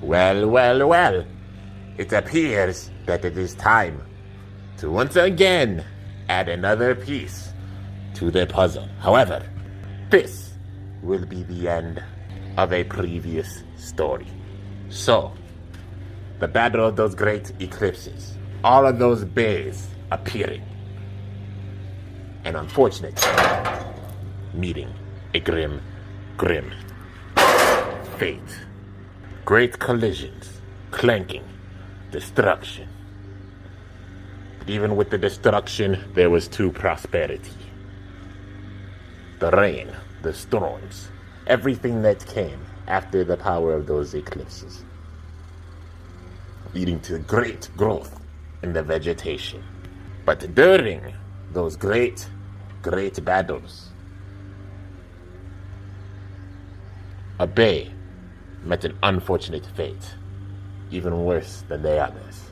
Well, well, well. It appears that it is time to once again add another piece to the puzzle. However, this will be the end of a previous story. So, the battle of those great eclipses, all of those bays appearing, and unfortunately, meeting a grim fate. Great collisions, clanking, destruction. But even with the destruction, there was too prosperity. The rain, the storms, everything that came after the power of those eclipses, leading to great growth in the vegetation. But during those great battles, a bay met an unfortunate fate, even worse than the others,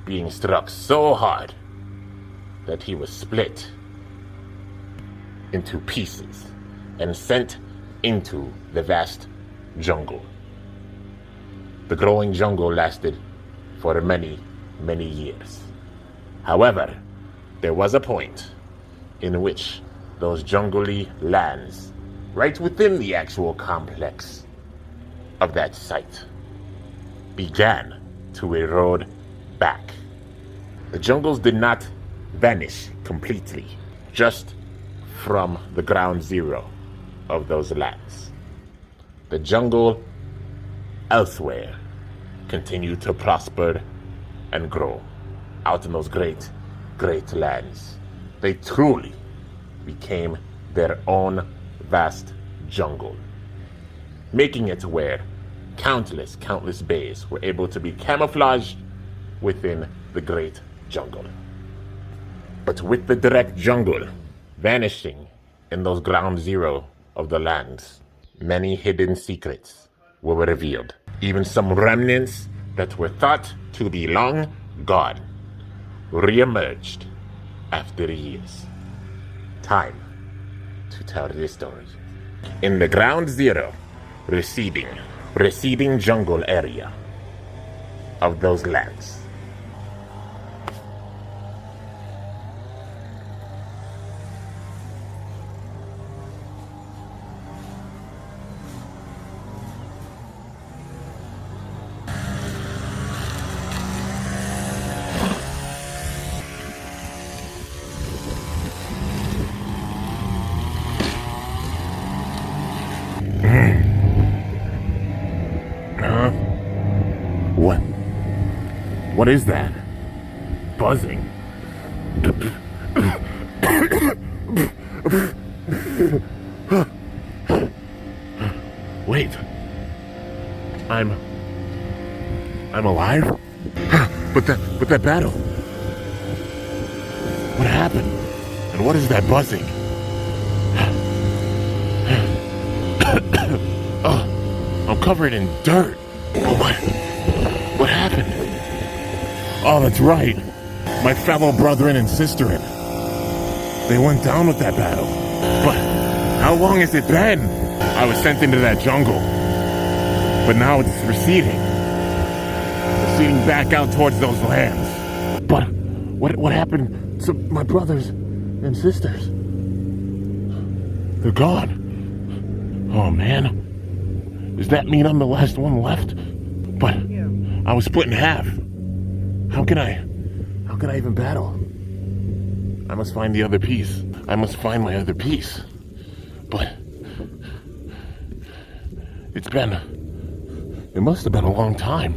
being struck so hard that he was split into pieces and sent into the vast jungle. The growing jungle lasted for many years. However, there was a point in which those jungly lands, right within the actual complex of that site, began to erode back. The jungles did not vanish completely, just from the ground zero of those lands. The jungle elsewhere continued to prosper and grow out in those great lands. They truly became their own vast jungle, making it where countless bays were able to be camouflaged within the great jungle. But with the direct jungle vanishing in those ground zero of the lands, many hidden secrets were revealed. Even some remnants that were thought to be long gone re-emerged after years. Time to tell this story. In the ground zero, receding jungle area of those lands, What is that? Buzzing. Wait. I'm alive? But that battle. What happened? And what is that buzzing? I'm covered in dirt. What happened? Oh, that's right. My fellow brethren and sisterin. They went down with that battle. But how long has it been? I was sent into that jungle. But now it's receding. Receding back out towards those lands. But what happened to my brothers and sisters? They're gone. Oh, man. Does that mean I'm the last one left? But I was split in half. How can I even battle? I must find the other piece. I must find my other piece. But it must have been a long time.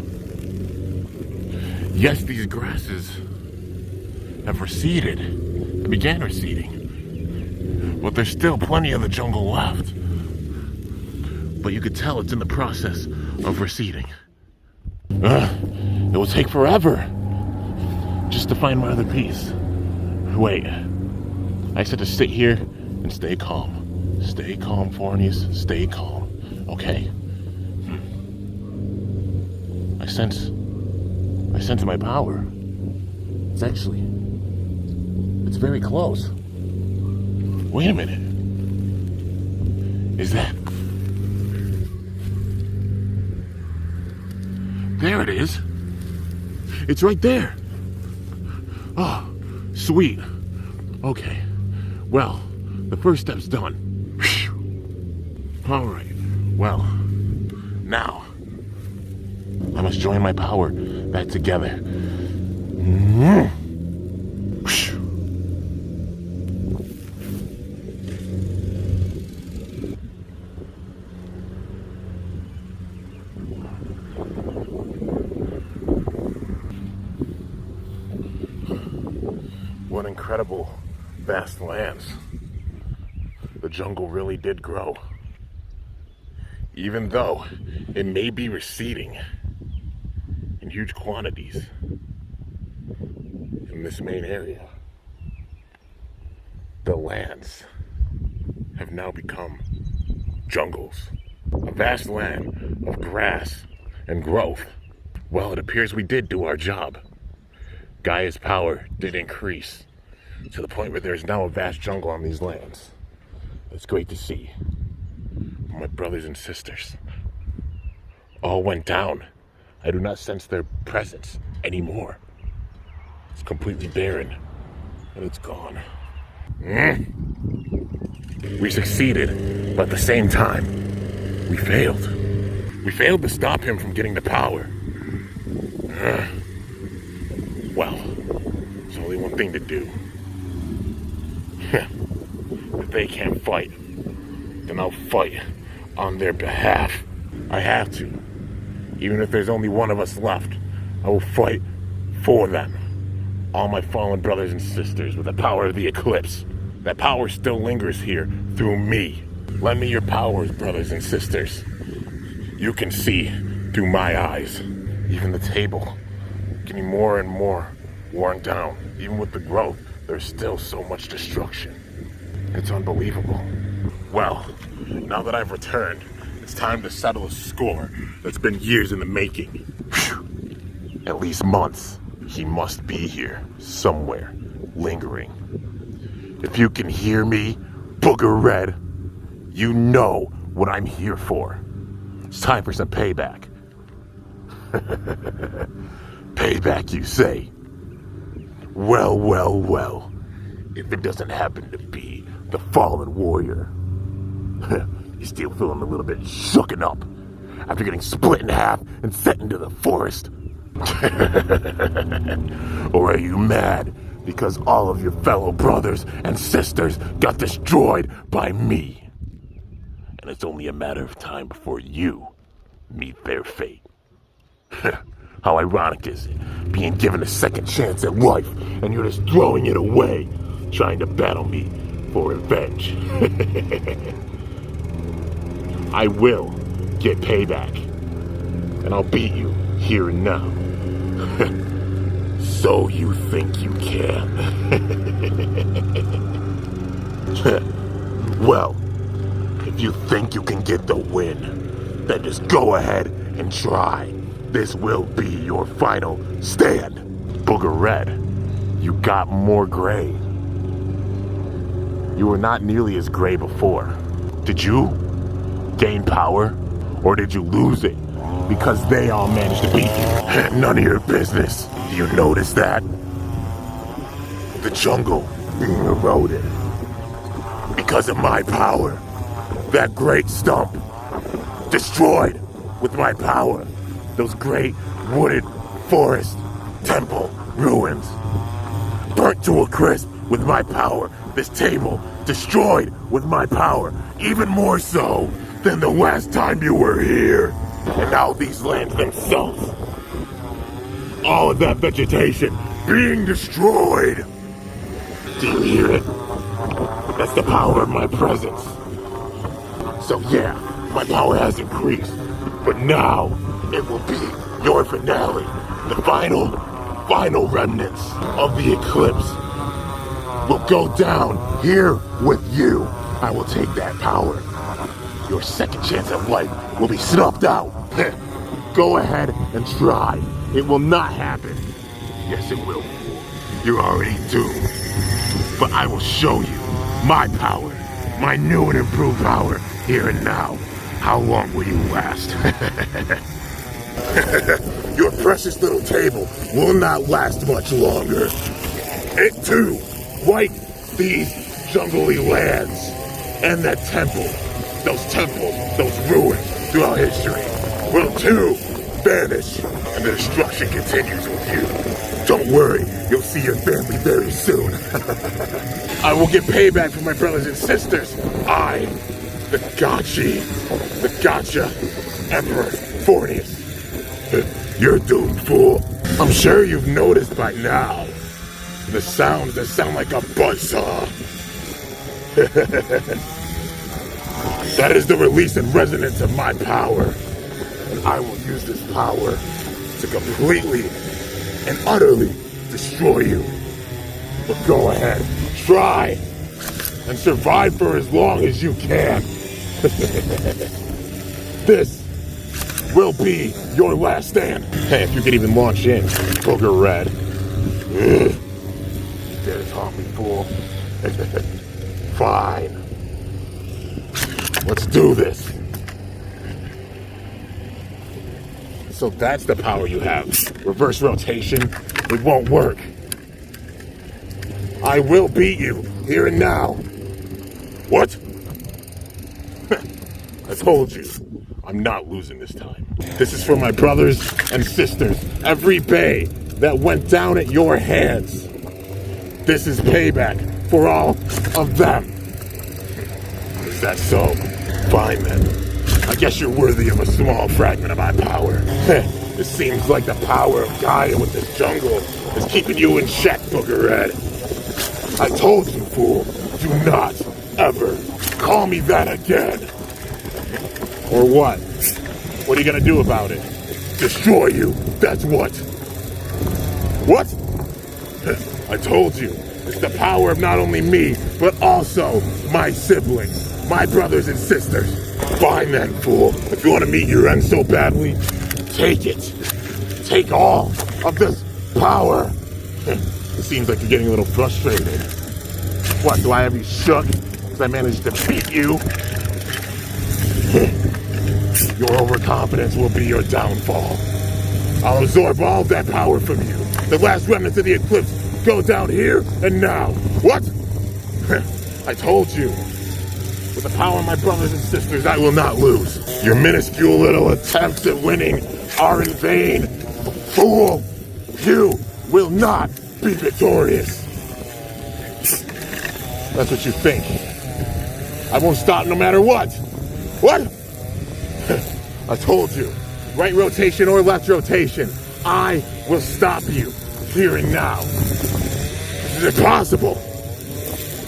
Yes, these grasses have receded, began receding, but there's still plenty of the jungle left. But you could tell it's in the process of receding. It will take forever just to find my other piece. Wait, I said to sit here and stay calm. Stay calm, Fornius, stay calm. Okay. I sense my power. It's very close. Wait a minute. Is that There it is. It's right there. Oh, sweet. Okay. Well, the first step's done. All right. Well, now I must join my power back together. What incredible vast lands. The jungle really did grow. Even though it may be receding in huge quantities in this main area, the lands have now become jungles. A vast land of grass and growth. Well, it appears we did do our job. Gaia's power did increase to the point where there's now a vast jungle on these lands. It's great to see. My brothers and sisters all went down. I do not sense their presence anymore. It's completely barren and it's gone. We succeeded, but at the same time, we failed. We failed to stop him from getting the power. Well, there's only one thing to do. If they can't fight, then I'll fight on their behalf. I have to. Even if there's only one of us left, I will fight for them. All my fallen brothers and sisters with the power of the eclipse. That power still lingers here through me. Lend me your powers, brothers and sisters. You can see through my eyes. Even the table getting more and more worn down. Even with the growth, there's still so much destruction. It's unbelievable. Well, now that I've returned, it's time to settle a score that's been years in the making. Whew. At least months. He must be here, somewhere, lingering. If you can hear me, Booger Red, you know what I'm here for. It's time for some payback. Payback, you say? Well, well, well. If it doesn't happen to be the fallen warrior. You still feeling a little bit shooken up after getting split in half and sent into the forest? Or are you mad because all of your fellow brothers and sisters got destroyed by me? And it's only a matter of time before you meet their fate. How ironic is it, being given a second chance at life and you're just throwing it away, trying to battle me for revenge. I will get payback, and I'll beat you here and now. So you think you can? Well, if you think you can get the win, then just go ahead and try. This will be your final stand. Booger Red, you got more gray. You were not nearly as gray before. Did you gain power, or did you lose it because they all managed to beat you? None of your business. Do you notice that? The jungle being eroded because of my power. That great stump destroyed with my power. Those great wooded forest temple ruins burnt to a crisp with my power. This table destroyed with my power, even more so than the last time you were here. And now these lands themselves, all of that vegetation being destroyed. Do you hear it? That's the power of my presence. So yeah, my power has increased, but now it will be your finale. The final remnants of the eclipse will go down here with you. I will take that power. Your second chance at life will be snuffed out. Go ahead and try. It will not happen. Yes, it will. You're already doomed. But I will show you my power, my new and improved power, here and now. How long will you last? your precious little table will not last much longer. It too, like these jungly lands and that temple, those temples, those ruins throughout history, will too vanish, and the destruction continues with you. Don't worry, you'll see your family very soon. I will get payback for my brothers and sisters. I, the Gotcha Emperor Fornius. You're doomed, fool. I'm sure you've noticed by now the sounds that sound like a buzzsaw. That is the release and resonance of my power. And I will use this power to completely and utterly destroy you. But go ahead, try, and survive for as long as you can. This will be your last stand. Hey, if you could even launch in, booger red. Ugh. Dare to taunt me, fool. Fine. Let's do this. So that's the power you have. Reverse rotation, it won't work. I will beat you, here and now. What? I told you, I'm not losing this time. This is for my brothers and sisters. Every bay that went down at your hands. This is payback for all of them. Is that so? Fine then. I guess you're worthy of a small fragment of my power. It seems like the power of Gaia with this jungle is keeping you in check, Booger Red. I told you, fool, do not ever call me that again. Or what? What are you gonna do about it? Destroy you, that's what. What? I told you, it's the power of not only me, but also my siblings, my brothers and sisters. Fine then, fool. If you want to meet your end so badly, take it. Take all of this power. It seems like you're getting a little frustrated. What, do I have you shook because I managed to beat you? Your overconfidence will be your downfall. I'll absorb all of that power from you. The last remnants of the eclipse go down here and now. What? I told you. With the power of my brothers and sisters, I will not lose. Your minuscule little attempts at winning are in vain. Fool! You will not be victorious. That's what you think. I won't stop no matter what. What? I told you. Right rotation or left rotation. I will stop you here and now. This is impossible.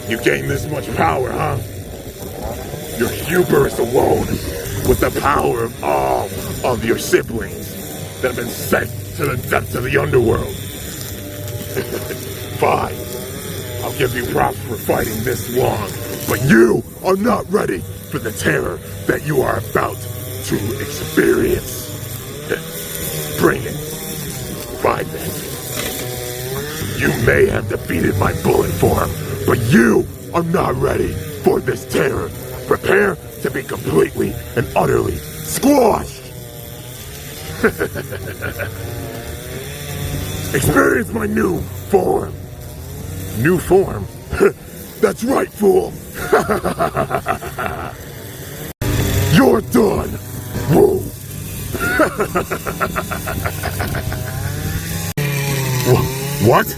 You gain this much power, huh? Your hubris alone, with the power of all of your siblings that have been sent to the depths of the underworld. Fine. I'll give you props for fighting this long, but you are not ready for the terror that you are about to experience. Bring it. Fine then. You may have defeated my bullet form, but you are not ready for this terror. Prepare to be completely and utterly squashed. Experience my new form. New form? That's right, fool. You're done. Whoa. What?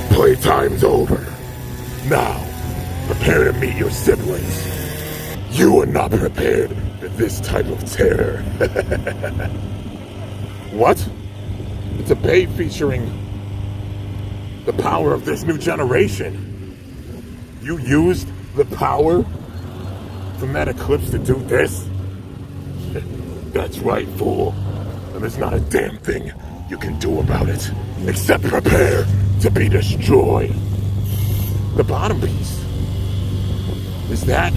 Playtime's over. Now, prepare to meet your siblings. You are not prepared for this type of terror. What? It's a babe featuring the power of this new generation. You used the power from that eclipse to do this? That's right, fool. And there's not a damn thing you can do about it, except prepare to be destroyed. The bottom piece. Is that?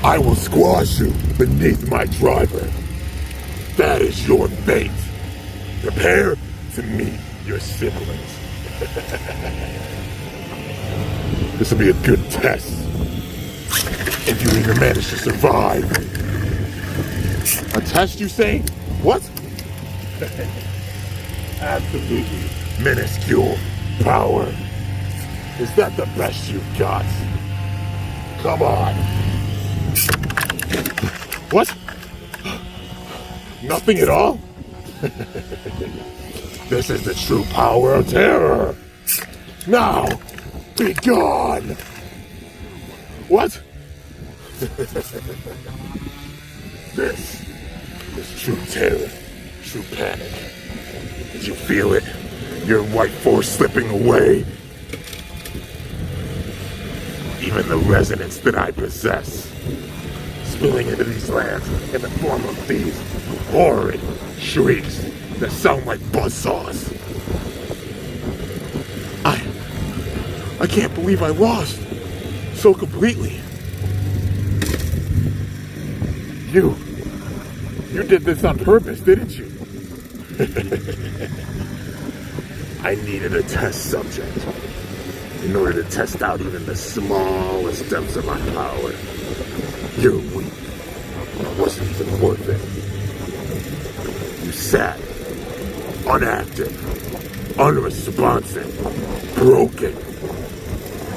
I will squash you beneath my driver. That is your fate. Prepare to meet your siblings. This will be a good test. If you even manage to survive. A test, you say? What? Absolutely minuscule power. Is that the best you've got? Come on. What? Nothing at all? This is the true power of terror. Now, be gone. What? This is true terror, true panic. Did you feel it? Your white force slipping away? Even the resonance that I possess, spilling into these lands in the form of these horrid shrieks that sound like buzzsaws. I can't believe I lost so completely. You did this on purpose, didn't you? I needed a test subject in order to test out even the smallest depths of my power. You're weak. It wasn't even worth it. You sat, unactive, unresponsive, broken,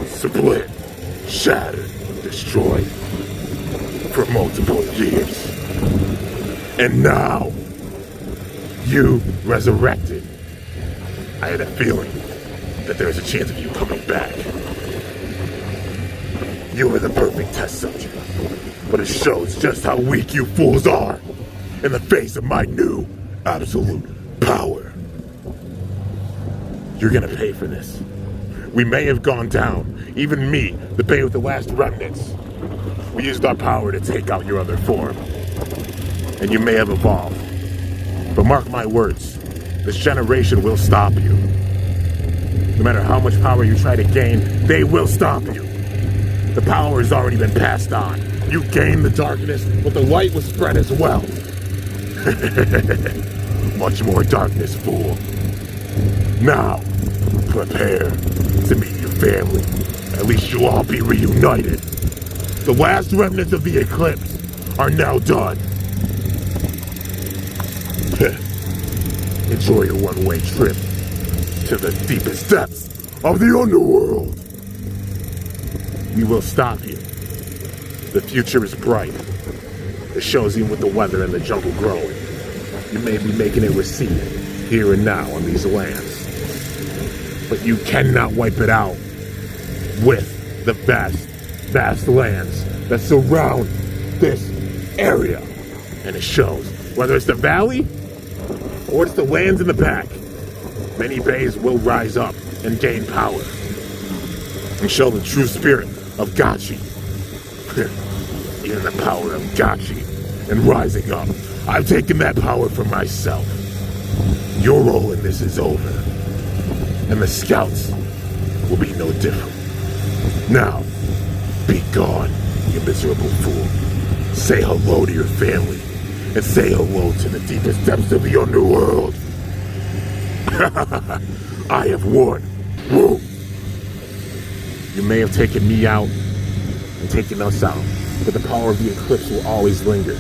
split, shattered, destroyed for multiple years. And now, you resurrected. I had a feeling that there was a chance of you coming back. You were the perfect test subject, but it shows just how weak you fools are in the face of my new absolute power. You're gonna pay for this. We may have gone down, even me, the Bay with the last remnants. We used our power to take out your other form, and you may have evolved. But mark my words, this generation will stop you. No matter how much power you try to gain, they will stop you. The power has already been passed on. You gained the darkness, but the light was spread as well. Much more darkness, fool. Now, prepare to meet your family. At least you'll all be reunited. The last remnants of the eclipse are now done. Enjoy your one-way trip to the deepest depths of the underworld. We will stop you. The future is bright. It shows even with the weather and the jungle growing. You may be making it recede here and now on these lands. But you cannot wipe it out with the vast lands that surround this area. And it shows, whether it's the valley or it's the lands in the back, many bays will rise up and gain power and show the true spirit of Gachi. Even the power of Gachi and rising up. I've taken that power for myself. Your role in this is over, and the scouts will be no different. Now, be gone, you miserable fool. Say hello to your family, and say hello to the deepest depths of the underworld. I have won. Woo! You may have taken me out and taken us out, but the power of the eclipse will always linger.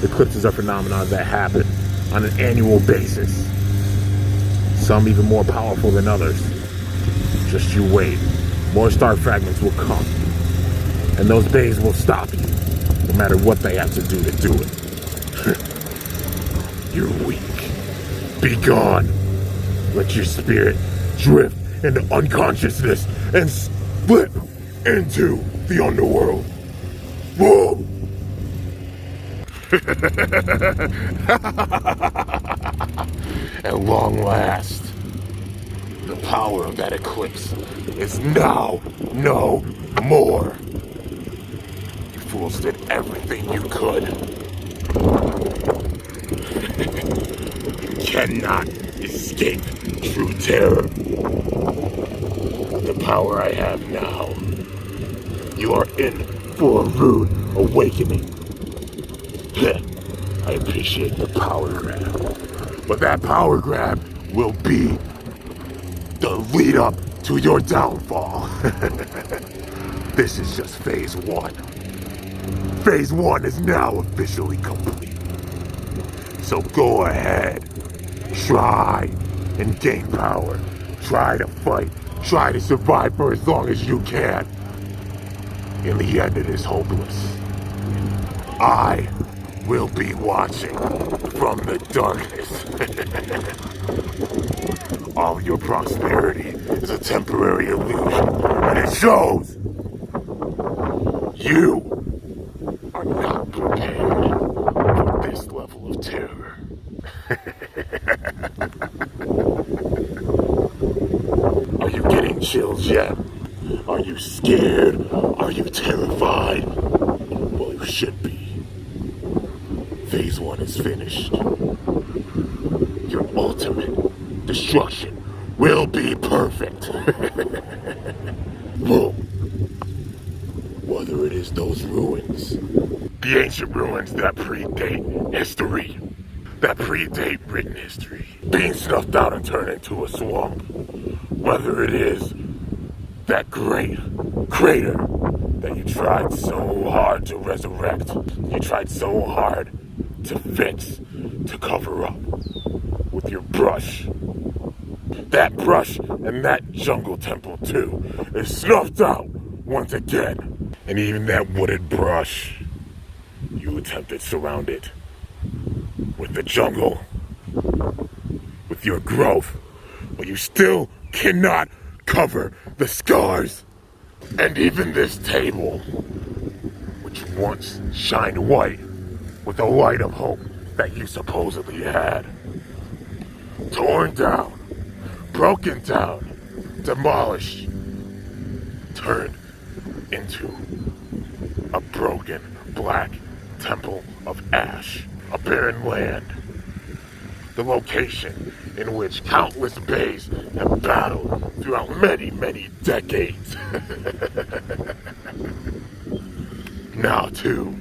Eclipses are phenomena that happen on an annual basis. Some even more powerful than others. Just you wait. More star fragments will come. And those bays will stop you, no matter what they have to do it. You're weak. Be gone. Let your spirit drift into unconsciousness and slip into the underworld. Whoa! At long last, the power of that eclipse is now no more. You fools did everything you could. You cannot escape true terror. The power I have now. You are in for a rude awakening. I appreciate the power grab, but that power grab will be the lead up to your downfall. This is just phase 1. Phase 1 is now officially complete. So go ahead, try and gain power. Try to fight. Try to survive for as long as you can. In the end, it is hopeless. I will be watching from the darkness. All your prosperity is a temporary illusion, and it shows. You are not prepared for this level of terror. Are you getting chills yet? Are you scared? Are you terrified? Well, you should be. Phase 1 is finished. Your ultimate destruction will be perfect. Whoa. Whether it is those ruins, the ancient ruins that predate history, that predate written history, being snuffed out and turned into a swamp, whether it is that great crater that you tried so hard to resurrect, you tried so hard to fix, to cover up with your brush. That brush and that jungle temple too is snuffed out once again. And even that wooded brush, you attempted to surround it with the jungle, with your growth, but you still cannot cover the scars. And even this table, which once shined white with the light of hope that you supposedly had, torn down, broken down, demolished, turned into a broken black temple of ash, a barren land, the location in which countless bays have battled throughout many, many decades. Now, too,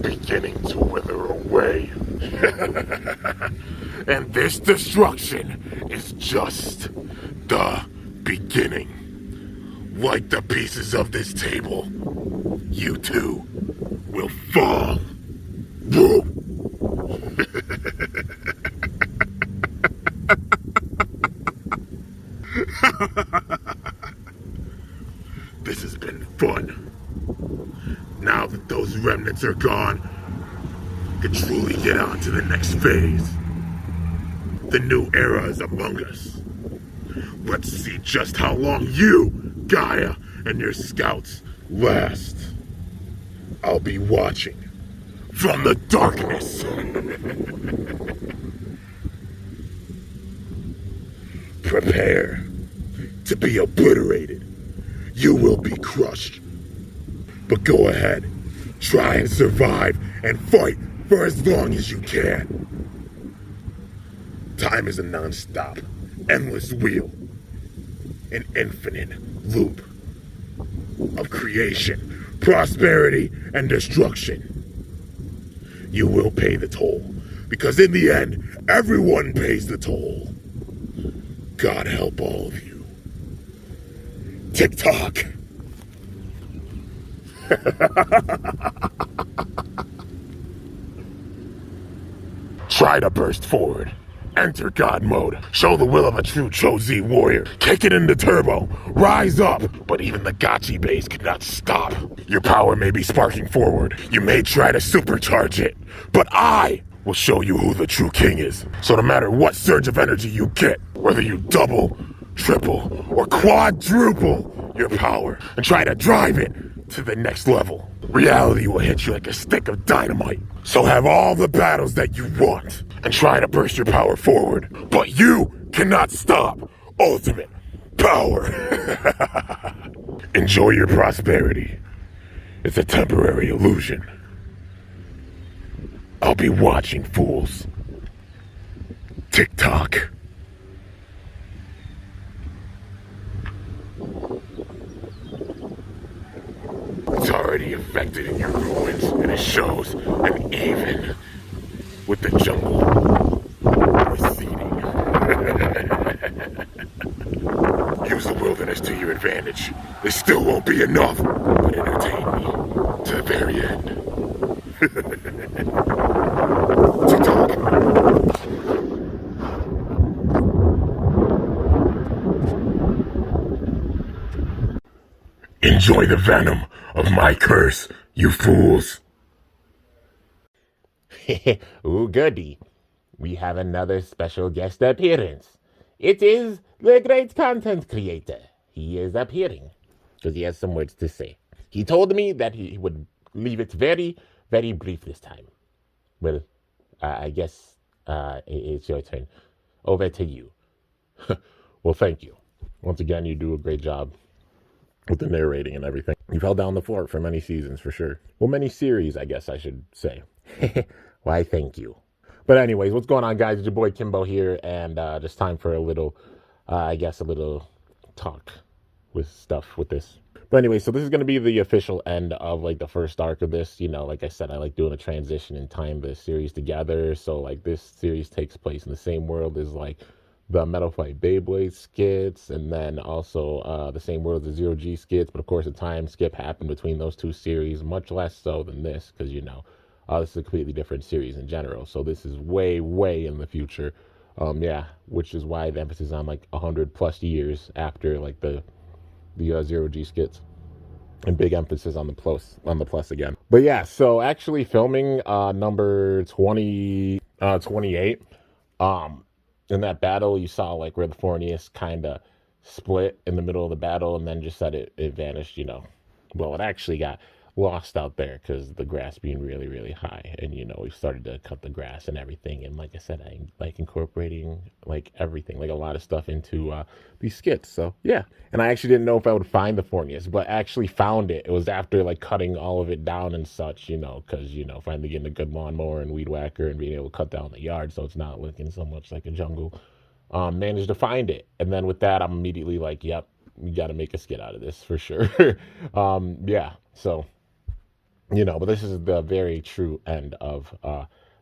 beginning to wither away. And this destruction is just the beginning. Like the pieces of this table, you too will fall. Whoa. This has been fun. Now that those remnants are gone, we can truly get on to the next phase. The new era is among us. Let's see just how long you, Gaia, and your scouts last. I'll be watching from the darkness. Prepare to be obliterated. You will be crushed. But go ahead, try and survive and fight for as long as you can. Time is a non-stop, endless wheel, an infinite loop of creation, prosperity, and destruction. You will pay the toll, because in the end, everyone pays the toll. God help all of you. Tick-tock. Try to burst forward. Enter God mode. Show the will of a true Chozi warrior. Kick it into turbo. Rise up. But even the Gachi base cannot stop. Your power may be sparking forward. You may try to supercharge it. But I will show you who the true king is. So no matter what surge of energy you get, whether you double, triple, or quadruple your power and try to drive it to the next level, reality will hit you like a stick of dynamite. So have all the battles that you want and try to burst your power forward. But you cannot stop ultimate power. Enjoy your prosperity. It's a temporary illusion. I'll be watching, fools. Tick-tock. It's already affected in your ruins, and it shows, and even with the jungle receding. carnage. It still won't be enough, but entertain me to the very end. TikTok. Enjoy the venom of my curse, you fools. Ooh, goody. We have another special guest appearance. It is the great content creator. He is appearing because he has some words to say. He told me that he would leave it very, very brief this time. Well, I guess it's your turn. Over to you. Well, thank you. Once again, you do a great job with the narrating and everything. You've held down the fort for many seasons, for sure. Well, many series, I guess I should say. Why, thank you. But anyways, what's going on, guys? It's your boy Kimbo here, and just time for a little, a little talk with stuff with this. But anyway, so this is going to be the official end of, like, the first arc of this. You know, like I said, I like doing a transition in time, the series together. So, like, this series takes place in the same world as, like, the Metal Fight Beyblade skits, and then also the same world as the Zero G skits. But, of course, a time skip happened between those two series, much less so than this, because, you know, this is a completely different series in general. So this is way, way in the future. Which is why the emphasis on like 100+ years after like the Zero G skits, and big emphasis on the plus again. But yeah, so actually filming number 28. In that battle, you saw like where the Fornius kind of split in the middle of the battle, and then just said it vanished. You know, well, it actually got lost out there because the grass being really, really high, and you know, we started to cut the grass and everything. And like I said, I like incorporating like everything, like a lot of stuff into these skits. So yeah, and I actually didn't know if I would find the Fornius, but actually found it. It was after like cutting all of it down and such, you know, because you know, finally getting a good lawnmower and weed whacker and being able to cut down the yard so it's not looking so much like a jungle. Managed to find it, and then with that, I'm immediately like, yep, we got to make a skit out of this for sure. So you know, but this is the very true end of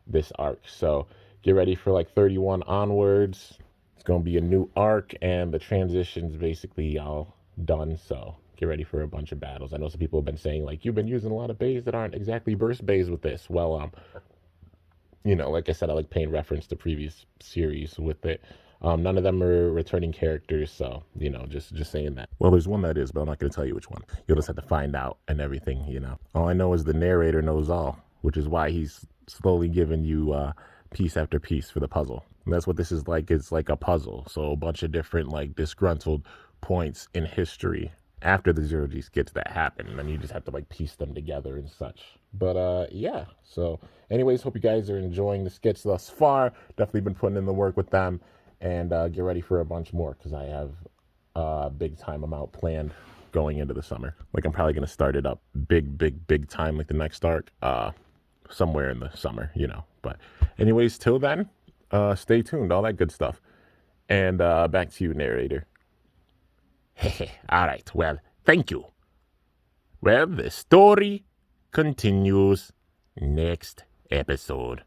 this arc. So get ready for like 31 onwards. It's going to be a new arc, and the transition's basically all done. So get ready for a bunch of battles. I know some people have been saying, like, you've been using a lot of bays that aren't exactly burst bays with this. Well, you know, like I said, I like paying reference to previous series with it. None of them are returning characters, so, you know, just saying that. Well, there's one that is, but I'm not going to tell you which one. You'll just have to find out and everything, you know. All I know is the narrator knows all, which is why he's slowly giving you piece after piece for the puzzle. And that's what this is like. It's like a puzzle. So a bunch of different, like, disgruntled points in history after the Zero G skits that happen, and then you just have to, like, piece them together and such. But, yeah. So, anyways, hope you guys are enjoying the skits thus far. Definitely been putting in the work with them. And get ready for a bunch more, because I have a big time amount planned going into the summer. Like, I'm probably going to start it up big time, like the next arc, somewhere in the summer, you know. But anyways, till then, stay tuned, all that good stuff. And back to you, narrator. All right, well, thank you. Well, the story continues next episode.